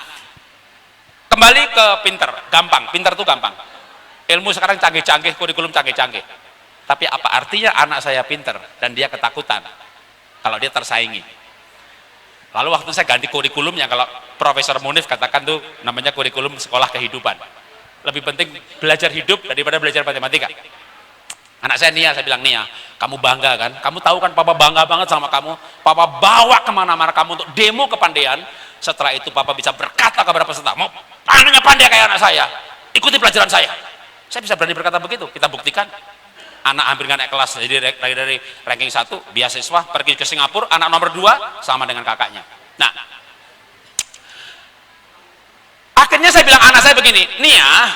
kembali ke pinter, gampang. Pinter tuh gampang. Ilmu sekarang canggih-canggih, kurikulum canggih-canggih. Tapi apa artinya anak saya pinter dan dia ketakutan kalau dia tersaingi? Lalu waktu saya ganti kurikulumnya, kalau Profesor Munif katakan tuh namanya kurikulum sekolah kehidupan. Lebih penting belajar hidup daripada belajar matematika. Anak saya Nia, saya bilang, Nia, kamu bangga kan? Kamu tahu kan Papa bangga banget sama kamu. Papa bawa kemana-mana kamu untuk demo kepandaian. Setelah itu Papa bisa berkata kepada peserta, mau pandai kayak anak saya, ikuti pelajaran saya. Saya bisa berani berkata begitu, kita buktikan. Anak hampir nggak naik kelas, jadi dari ranking 1, beasiswa, pergi ke Singapura, anak nomor 2, sama dengan kakaknya. Nah, akhirnya saya bilang anak saya begini, Nia,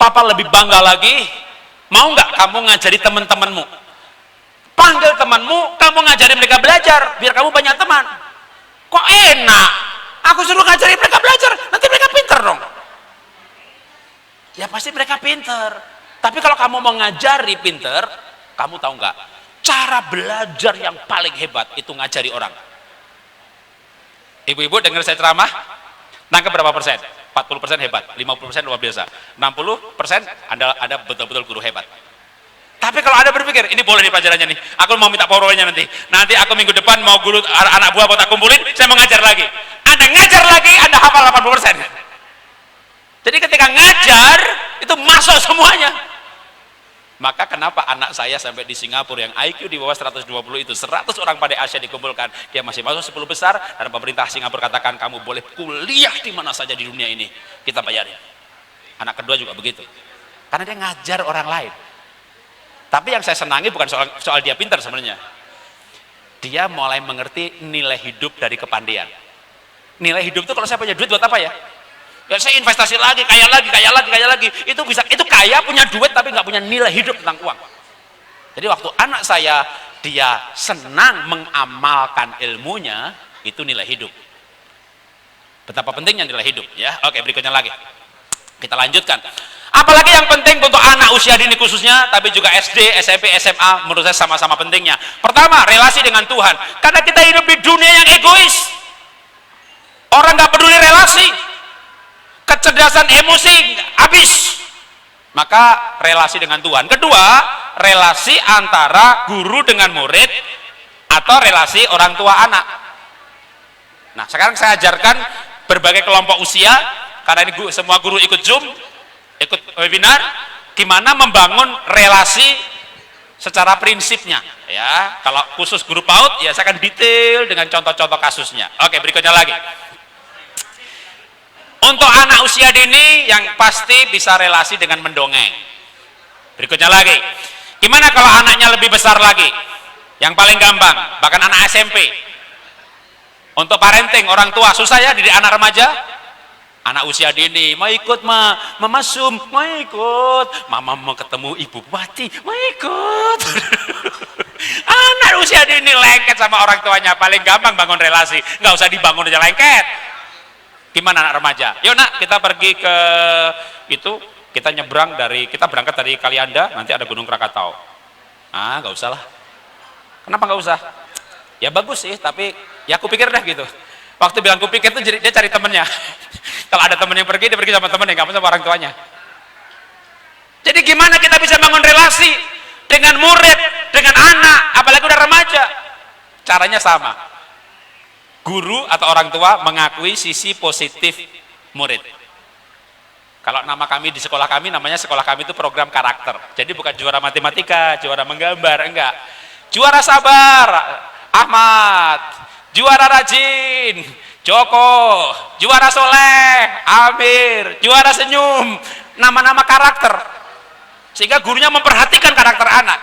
Papa lebih bangga lagi, mau nggak kamu ngajari teman-temanmu? Panggil temanmu, kamu ngajari mereka belajar, biar kamu banyak teman. Kok enak? Aku suruh ngajari mereka belajar, nanti mereka pinter dong. Ya pasti mereka pinter. Tapi kalau kamu mau ngajari pinter, kamu tahu nggak? Cara belajar yang paling hebat itu ngajari orang. Ibu-ibu dengar saya ceramah, nangkep berapa persen? 40% hebat, 50% luar biasa, 60% ada betul-betul guru hebat. Tapi kalau Anda berpikir, ini boleh nih pelajarannya nih, aku mau minta powernya nanti aku minggu depan mau guru anak buah mau tak kumpulin, saya mau ngajar lagi. Anda ngajar lagi, Anda hafal 80%. Jadi ketika ngajar, itu masuk semuanya. Maka kenapa anak saya sampai di Singapura yang IQ di bawah 120 itu, 100 orang pada Asia dikumpulkan, dia masih masuk 10 besar, dan pemerintah Singapura katakan, kamu boleh kuliah di mana saja di dunia ini, kita bayarin. Anak kedua juga begitu. Karena dia ngajar orang lain. Tapi yang saya senangi bukan soal dia pintar sebenarnya. Dia mulai mengerti nilai hidup dari kepandaian. Nilai hidup itu kalau saya punya duit buat apa ya? Ya saya investasi lagi, kaya lagi. Itu bisa, itu kaya punya duit tapi nggak punya nilai hidup tentang uang. Jadi waktu anak saya dia senang mengamalkan ilmunya, itu nilai hidup. Betapa pentingnya nilai hidup ya. Oke, berikutnya lagi. Kita lanjutkan. Apalagi yang penting untuk anak usia dini khususnya, tapi juga SD, SMP, SMA, menurut saya sama-sama pentingnya. Pertama, relasi dengan Tuhan. Karena kita hidup di dunia yang egois. Orang nggak peduli relasi. Kecerdasan emosi habis, maka relasi dengan Tuhan. Kedua, relasi antara guru dengan murid atau relasi orang tua anak. Nah, sekarang saya ajarkan berbagai kelompok usia, karena ini semua guru ikut Zoom. ikut webinar gimana membangun relasi secara prinsipnya ya. Kalau khusus guru PAUD ya saya akan detail dengan contoh-contoh kasusnya. Oke, berikutnya lagi. Untuk anak usia dini yang pasti bisa relasi dengan mendongeng. Berikutnya lagi. Gimana kalau anaknya lebih besar lagi? Yang paling gampang, bahkan anak SMP. Untuk parenting orang tua susah ya didik anak remaja. Anak usia dini, mau ikut Mama Sum, mau ikut, Mama mau ketemu Ibu Bupati, mau ikut. Anak usia dini lengket sama orang tuanya, paling gampang bangun relasi, nggak usah dibangun aja lengket. Gimana anak remaja? Yuk nak, kita pergi ke itu, kita berangkat dari Kalianda, nanti ada Gunung Krakatau. Ah, nggak usah lah. Kenapa nggak usah? Ya bagus sih, tapi ya aku pikir dah gitu. Waktu bilang kupikir tuh dia cari temennya. Kalau ada temen yang pergi, dia pergi sama temennya, nggak sama orang tuanya. Jadi gimana kita bisa bangun relasi dengan murid, dengan anak, apalagi udah remaja? Caranya sama. Guru atau orang tua mengakui sisi positif murid. Kalau nama kami di sekolah kami, namanya sekolah kami itu program karakter. Jadi bukan juara matematika, juara menggambar, enggak. Juara sabar, Ahmad. Juara rajin, Joko. Juara soleh, Amir. Juara senyum, nama-nama karakter. Sehingga gurunya memperhatikan karakter anak.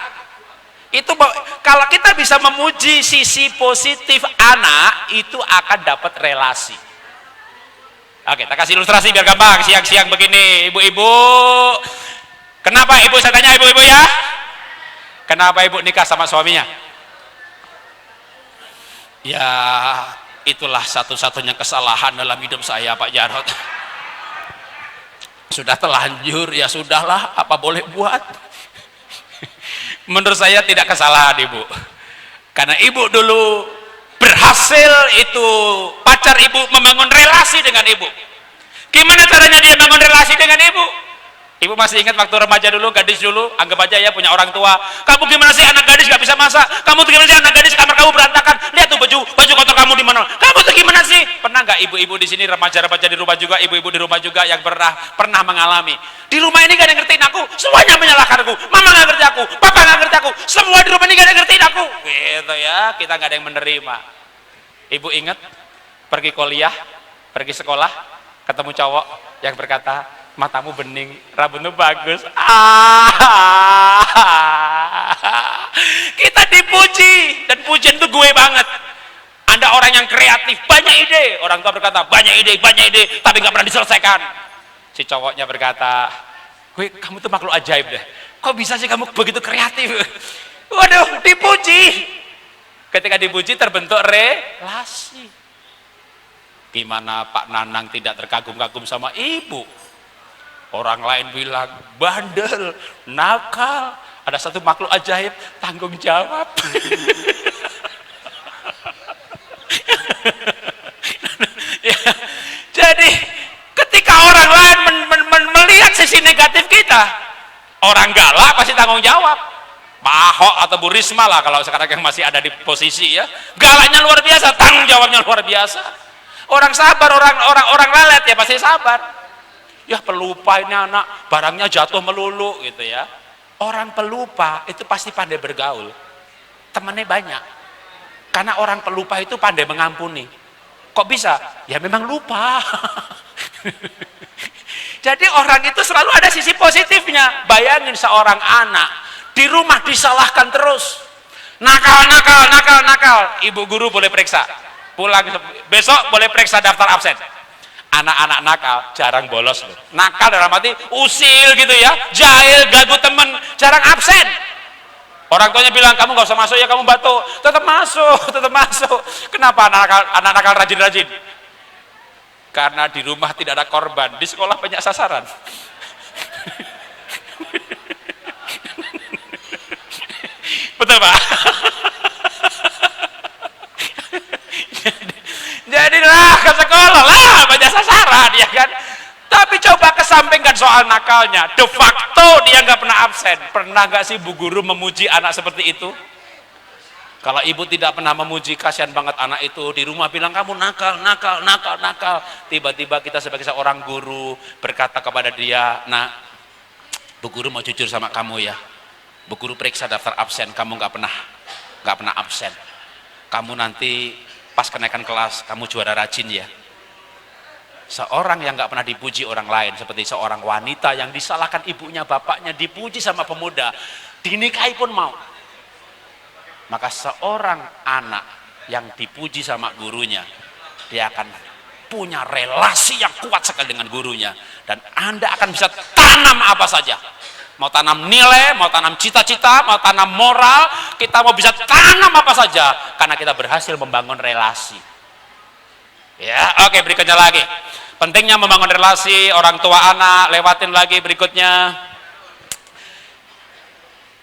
Itu kalau kita bisa memuji sisi positif anak, itu akan dapat relasi. Oke, kita kasih ilustrasi biar gampang. Siang-siang begini, ibu-ibu. Kenapa ibu, saya tanya ibu-ibu ya? Kenapa ibu nikah sama suaminya? Ya, itulah satu-satunya kesalahan dalam hidup saya, Pak Jarod. Sudah terlanjur, ya sudahlah, apa boleh buat. Menurut saya tidak kesalahan ibu. Karena ibu dulu berhasil itu, pacar ibu membangun relasi dengan ibu. Gimana caranya dia membangun relasi dengan ibu? Ibu masih ingat waktu remaja dulu, gadis dulu, anggap aja ya punya orang tua. Kamu gimana sih anak gadis gak bisa masak? Kamu tuh gimana sih anak gadis kamar kamu berantakan? Lihat tuh baju kotor kamu di mana? Kamu tuh gimana sih? Pernah nggak ibu-ibu di sini, remaja-remaja di rumah juga, ibu-ibu di rumah juga yang pernah mengalami? Di rumah ini gak ada yang ngertiin aku, semuanya menyalahkan aku. Mama gak ngerti aku, papa gak ngerti aku, semua di rumah ini gak ada yang ngertiin aku. Gitu ya, kita gak ada yang menerima. Ibu ingat pergi kuliah, pergi sekolah, ketemu cowok yang berkata, matamu bening, rambutmu bagus. Kita dipuji, dan pujian itu gue banget. Anda orang yang kreatif, banyak ide. Orang tua berkata, banyak ide, tapi nggak pernah diselesaikan. Si cowoknya berkata, gue, kamu tuh makhluk ajaib deh. Kok bisa sih kamu begitu kreatif? Waduh, dipuji. Ketika dipuji terbentuk relasi. Gimana Pak Nanang tidak terkagum-kagum sama ibu? Orang lain bilang bandel, nakal. Ada satu makhluk ajaib, tanggung jawab. Ya, jadi ketika orang lain melihat sisi negatif kita, orang galak pasti tanggung jawab. Pak Ahok atau Bu Risma lah kalau sekarang yang masih ada di posisi ya, galaknya luar biasa, tanggung jawabnya luar biasa. Orang sabar, orang lelet ya pasti sabar. Ya pelupa ini anak, barangnya jatuh melulu gitu ya. Orang pelupa itu pasti pandai bergaul, temannya banyak. Karena orang pelupa itu pandai mengampuni. Kok bisa? Ya memang lupa. Jadi orang itu selalu ada sisi positifnya. Bayangin seorang anak di rumah disalahkan terus, nakal. Ibu guru boleh periksa, pulang besok boleh periksa daftar absen. Anak-anak nakal jarang bolos loh. Nakal dalam arti usil gitu ya, jahil, gagu temen, jarang absen. Orang tuanya bilang kamu nggak usah masuk ya, kamu batuk, tetap masuk. Kenapa anak nakal rajin-rajin? Karena di rumah tidak ada korban, di sekolah banyak sasaran. Betul Pak? Jadilah ke sekolah lah banyak sasaran ya kan. Tapi coba kesampingkan soal nakalnya, de facto dia nggak pernah absen. Pernah nggak sih bu guru memuji anak seperti itu? Kalau ibu tidak pernah memuji, kasihan banget anak itu di rumah bilang kamu nakal. Tiba-tiba kita sebagai seorang guru berkata kepada dia, nak Bu guru mau jujur sama kamu ya. Bu guru periksa daftar absen, kamu nggak pernah absen. Kamu nanti pas kenaikan kelas, kamu juara rajin ya. Seorang yang nggak pernah dipuji orang lain, seperti seorang wanita yang disalahkan ibunya, bapaknya, dipuji sama pemuda, dinikahi pun mau. Maka seorang anak yang dipuji sama gurunya, dia akan punya relasi yang kuat sekali dengan gurunya, dan Anda akan bisa tanam apa saja. Mau tanam nilai, mau tanam cita-cita, mau tanam moral, kita mau bisa tanam apa saja karena kita berhasil membangun relasi. Ya, oke, berikutnya lagi. Pentingnya membangun relasi orang tua anak, lewatin lagi berikutnya.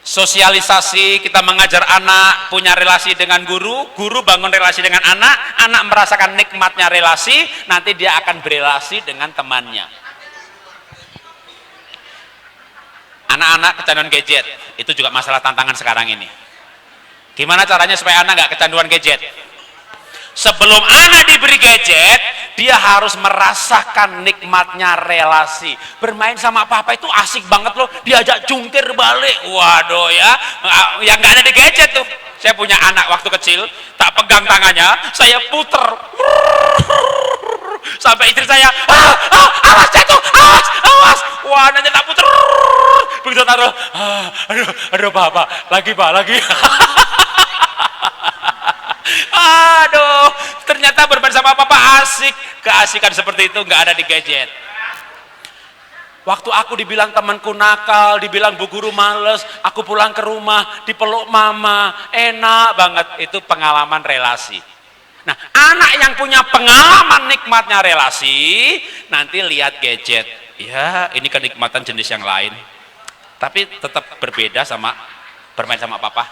Sosialisasi, kita mengajar anak punya relasi dengan guru, guru bangun relasi dengan anak, anak merasakan nikmatnya relasi, nanti dia akan berelasi dengan temannya. Anak-anak kecanduan gadget, itu juga masalah tantangan sekarang ini. Gimana caranya supaya anak nggak kecanduan gadget? Sebelum anak diberi gadget, dia harus merasakan nikmatnya relasi. Bermain sama papa itu asik banget loh, diajak jungkir balik. Waduh ya, yang nggak ada di gadget tuh. Saya punya anak waktu kecil, tak pegang tangannya, saya puter. Sampai istri saya, awas jatuh, awas. Wah, nanti tak puter. Begitu taruh, aduh papa, lagi. Aduh, ternyata bermain sama papa asik. Keasikan seperti itu nggak ada di gadget. Waktu aku dibilang temanku nakal, dibilang bu guru males, aku pulang ke rumah, dipeluk mama, enak banget. Itu pengalaman relasi. Nah, anak yang punya pengalaman nikmatnya relasi, nanti lihat gadget. Ya, ini kenikmatan jenis yang lain. Tapi tetap berbeda sama bermain sama papa.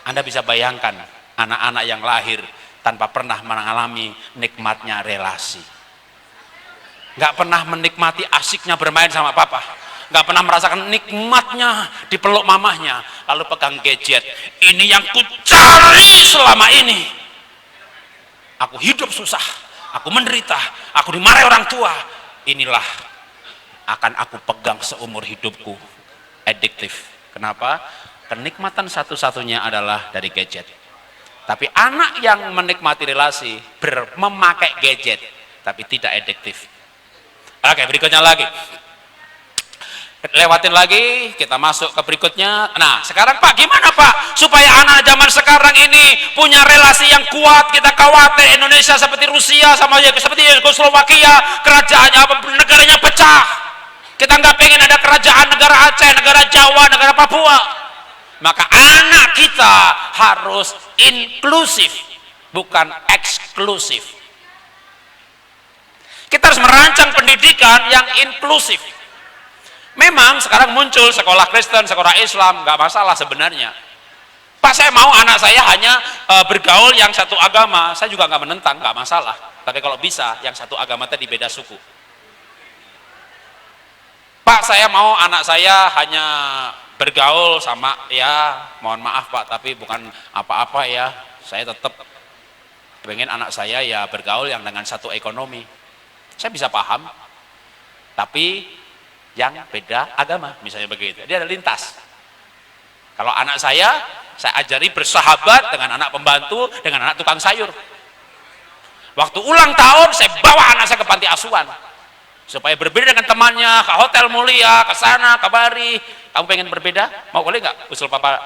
Anda bisa bayangkan anak-anak yang lahir tanpa pernah mengalami nikmatnya relasi, nggak pernah menikmati asiknya bermain sama papa, nggak pernah merasakan nikmatnya dipeluk mamahnya, lalu pegang gadget. Ini yang ku cari selama ini. Aku hidup susah, aku menderita, aku dimarahi orang tua. Inilah akan aku pegang seumur hidupku. Adiktif. Kenapa? Kenikmatan satu-satunya adalah dari gadget. Tapi anak yang menikmati relasi memakai gadget, tapi tidak adiktif. Oke, berikutnya lagi. Lewatin lagi, kita masuk ke berikutnya. Nah, sekarang Pak, gimana Pak supaya anak zaman sekarang ini punya relasi yang kuat? Kita khawatir Indonesia seperti Rusia sama seperti Yugoslavia, kerajaannya negaranya pecah. Kita nggak pengen ada kerajaan negara Aceh, negara Jawa, negara Papua. Maka anak kita harus inklusif, bukan eksklusif. Kita harus merancang pendidikan yang inklusif. Memang sekarang muncul sekolah Kristen, sekolah Islam, nggak masalah sebenarnya. Pak, saya mau anak saya hanya bergaul yang satu agama, saya juga nggak menentang, nggak masalah. Tapi kalau bisa, yang satu agama tadi beda suku. Pak, saya mau anak saya hanya bergaul sama, ya mohon maaf Pak, tapi bukan apa-apa ya, saya tetap pengen anak saya ya bergaul yang dengan satu ekonomi. Saya bisa paham, tapi yang beda agama, misalnya begitu. Dia ada lintas. Kalau anak saya ajari bersahabat dengan anak pembantu, dengan anak tukang sayur. Waktu ulang tahun, saya bawa anak saya ke panti asuhan. Supaya berbeda dengan temannya, ke hotel mulia, ke sana, ke Bari. Kamu pengen berbeda? Mau boleh nggak usul papa?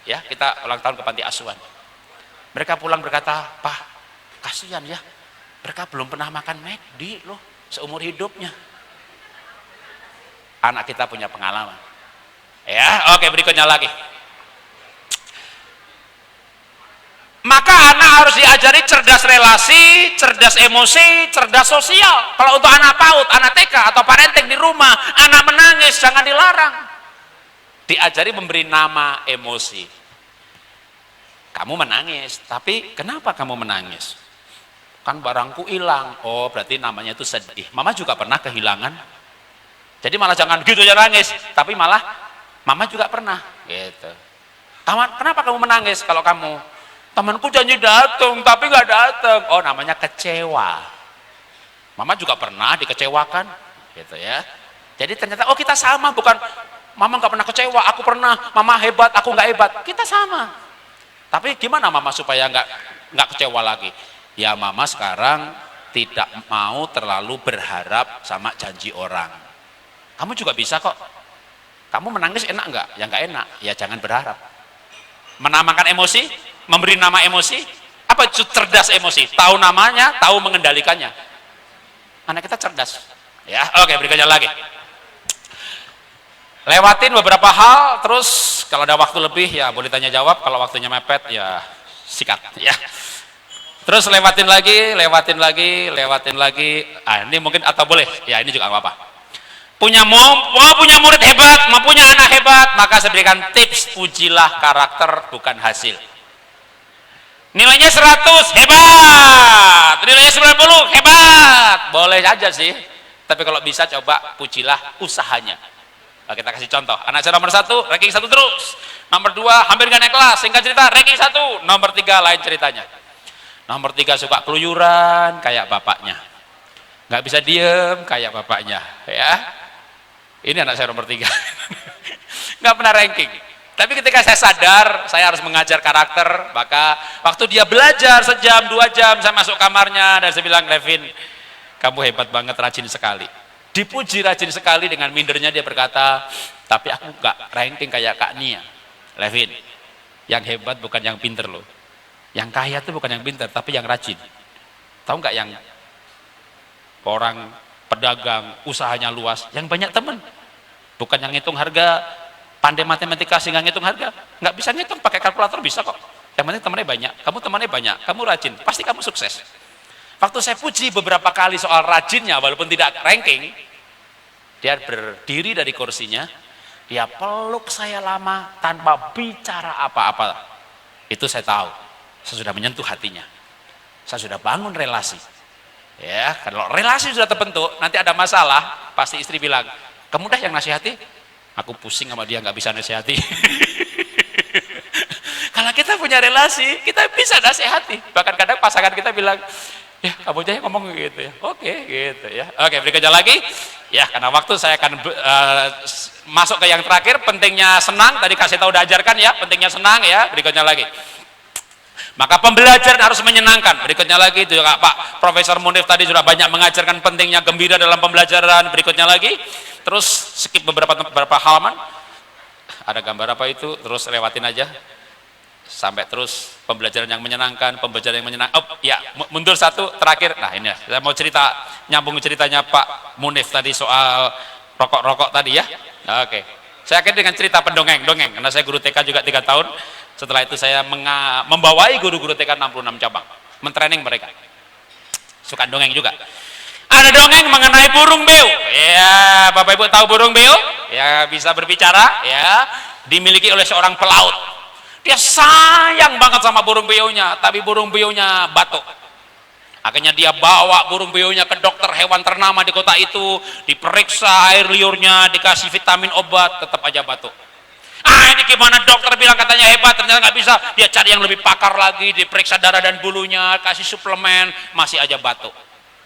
Ya, kita ulang tahun ke panti asuhan. Mereka pulang berkata, Pak, kasihan ya. Mereka belum pernah makan McD loh, seumur hidupnya. Anak kita punya pengalaman. Ya, oke, berikutnya lagi. Maka anak harus diajari cerdas relasi, cerdas emosi, cerdas sosial. Kalau untuk anak PAUD, anak TK atau parenting di rumah, anak menangis jangan dilarang. Diajari memberi nama emosi. Kamu menangis, tapi kenapa kamu menangis? Kan barangku hilang. Oh, berarti namanya itu sedih. Mama juga pernah kehilangan. Jadi malah jangan gitu aja nangis, tapi malah mama juga pernah. Gitu. Kenapa kamu menangis kalau kamu? Temanku janji datang, tapi nggak datang. Oh, namanya kecewa. Mama juga pernah dikecewakan, gitu ya. Jadi ternyata, oh kita sama, bukan mama nggak pernah kecewa, aku pernah, mama hebat, aku nggak hebat. Kita sama. Tapi gimana mama supaya nggak kecewa lagi? Ya mama sekarang tidak mau terlalu berharap sama janji orang. Kamu juga bisa kok. Kamu menangis enak nggak? Ya nggak enak. Ya jangan berharap. Menamakan emosi, memberi nama emosi, apa itu cerdas emosi? Tahu namanya, tahu mengendalikannya. Anak kita cerdas. Ya, oke, berikutnya lagi. Lewatin beberapa hal, terus kalau ada waktu lebih ya boleh tanya jawab, kalau waktunya mepet ya sikat ya. Terus lewatin lagi. Ah, ini mungkin atau boleh, ya ini juga nggak apa-apa. Mau punya murid hebat, mau punya anak hebat, maka saya berikan tips, pujilah karakter bukan hasil. Nilainya 100, hebat. Nilainya 90, hebat. Boleh aja sih, tapi kalau bisa coba pujilah usahanya. Nah, kita kasih contoh, anak saya nomor 1, ranking 1 terus. Nomor 2, hampir gak naik kelas, singkat cerita, ranking 1. Nomor 3, lain ceritanya. Nomor 3, suka keluyuran, kayak bapaknya. Nggak bisa diem, kayak bapaknya. Ya, ini anak saya nomor 3. Nggak pernah ranking. Tapi ketika saya sadar, saya harus mengajar karakter, maka waktu dia belajar sejam, 2 jam, saya masuk kamarnya, dan saya bilang, Levin, kamu hebat banget, rajin sekali. Dipuji rajin sekali, dengan mindernya dia berkata, tapi aku nggak ranking kayak Kak Nia. Levin, yang hebat bukan yang pinter loh. Yang kaya itu bukan yang pinter, tapi yang rajin. Tahu nggak yang orang pedagang, usahanya luas, yang banyak teman. Bukan yang ngitung harga, pandai matematika sehingga ngitung harga. Nggak bisa ngitung, pakai kalkulator bisa kok. Yang penting temannya banyak, kamu temannya banyak, kamu rajin, pasti kamu sukses. Waktu saya puji beberapa kali soal rajinnya, walaupun tidak ranking, dia berdiri dari kursinya, dia peluk saya lama tanpa bicara apa-apa. Itu saya tahu, saya sudah menyentuh hatinya, saya sudah bangun relasi. Ya, kalau relasi sudah terbentuk, nanti ada masalah, pasti istri bilang, kamu dah yang nasihati, aku pusing sama dia, nggak bisa nasihati. Kalau kita punya relasi, kita bisa nasihati. Bahkan kadang pasangan kita bilang, ya kamu aja yang ngomong gitu ya, oke gitu ya. Oke, berikutnya lagi ya, karena waktu saya akan masuk ke yang terakhir, pentingnya senang. Tadi kasih tahu, udah ajarkan ya, pentingnya senang ya. Berikutnya lagi, maka pembelajaran harus menyenangkan. Berikutnya lagi itu juga Pak Profesor Munif tadi sudah banyak mengajarkan pentingnya gembira dalam pembelajaran. Berikutnya lagi, terus skip beberapa halaman, ada gambar apa itu, terus lewatin aja sampai terus pembelajaran yang menyenangkan, pembelajaran yang menyenangkan. Oh ya, mundur satu, terakhir. Nah ini ya, saya mau cerita, nyambung ceritanya Pak Munif tadi soal rokok-rokok tadi ya. Oke, saya akhirnya dengan cerita pendongeng, karena saya guru TK juga 3 tahun. Setelah itu saya membawai guru-guru TK 66 cabang, mentraining mereka. Suka dongeng juga. Ada dongeng mengenai burung beo. Ya, Bapak Ibu tahu burung beo? Ya, bisa berbicara ya, dimiliki oleh seorang pelaut. Dia sayang banget sama burung beonya, tapi burung beonya batuk. Akhirnya dia bawa burung beonya ke dokter hewan ternama di kota itu, diperiksa air liurnya, dikasih vitamin obat, tetap aja batuk. Ah, ini gimana dokter bilang katanya hebat, ternyata nggak bisa. Dia cari yang lebih pakar lagi, diperiksa darah dan bulunya, kasih suplemen, masih aja batuk.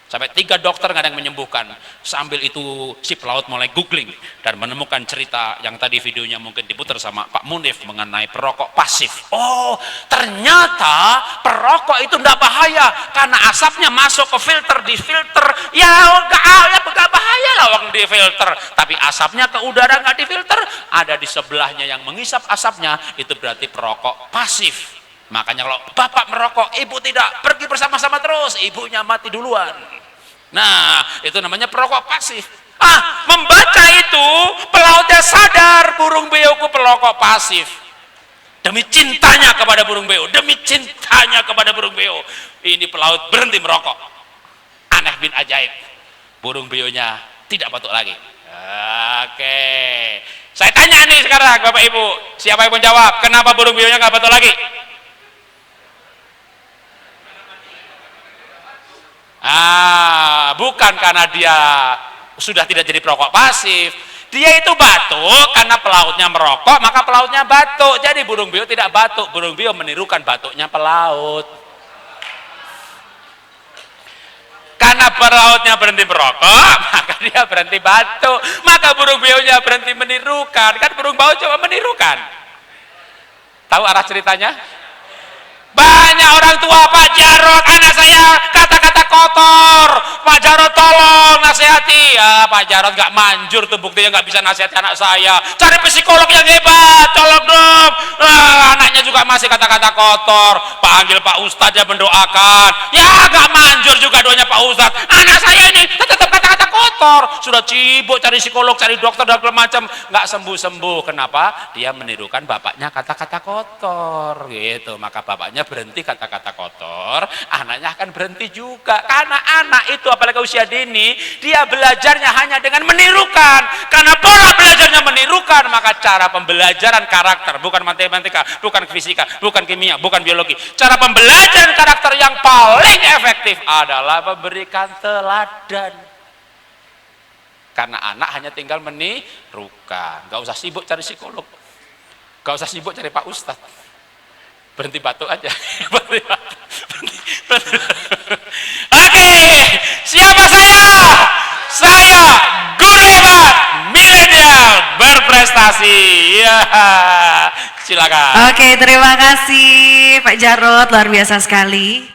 Sampai 3 dokter nggak ada yang menyembuhkan. Sambil itu si pelaut mulai googling dan menemukan cerita yang tadi videonya mungkin diputar sama Pak Munif mengenai perokok pasif. Oh, ternyata perokok itu tidak bahaya karena asapnya masuk ke filter, di filter ya nggak bahaya lah waktu di filter. Tapi asapnya ke udara nggak di filter, ada di sebelahnya yang mengisap asapnya, itu berarti perokok pasif. Makanya kalau bapak merokok, ibu tidak, pergi bersama-sama terus, ibunya mati duluan. Nah, itu namanya perokok pasif. Ah, membaca itu, pelautnya sadar burung beoku perokok pasif. Demi cintanya kepada burung beo, demi cintanya kepada burung beo, ini pelaut berhenti merokok. Aneh bin ajaib, burung beonya tidak batuk lagi. Oke, saya tanya nih sekarang Bapak Ibu, siapa yang mau jawab? Kenapa burung beonya nggak batuk lagi? Bukan karena dia sudah tidak jadi perokok pasif, dia itu batuk karena pelautnya merokok, maka pelautnya batuk. Jadi burung beo tidak batuk, burung beo menirukan batuknya pelaut. Karena Karena pelautnya berhenti merokok, maka dia berhenti batuk. Maka burung beonya berhenti menirukan. Kan burung beo coba menirukan. Tahu arah ceritanya? Banyak orang tua, Pak Jarod, anak saya kata-kata kotor. Pak Jarod tolong nasihati. Ya, Pak Jarod nggak manjur tuh, buktinya nggak bisa nasihati anak saya. Cari psikolog yang hebat, tolong dong. Anaknya juga masih kata-kata kotor. Panggil Pak Ustadz ya mendoakan. Ya, nggak manjur juga doanya Pak Ustadz. Anak saya ini tetap kata-kata kotor. Sudah cibuk cari psikolog, cari dokter dan segala macam, nggak sembuh-sembuh. Kenapa? Dia menirukan bapaknya kata-kata kotor, gitu. Maka bapaknya berhenti kata-kata kotor, anaknya akan berhenti juga. Karena anak itu apalagi usia dini, dia belajarnya hanya dengan menirukan. Karena pola belajarnya menirukan, maka cara pembelajaran karakter, bukan matematika, bukan fisika, bukan kimia, bukan biologi. Cara pembelajaran karakter yang paling efektif adalah memberikan teladan. Karena anak hanya tinggal menirukan, nggak usah sibuk cari psikolog, nggak usah sibuk cari Pak Ustadz. Berhenti batuk aja. Oke, siapa saya? Saya guru hebat milenial berprestasi. Ya, silakan. Oke, terima kasih Pak Jarod, luar biasa sekali.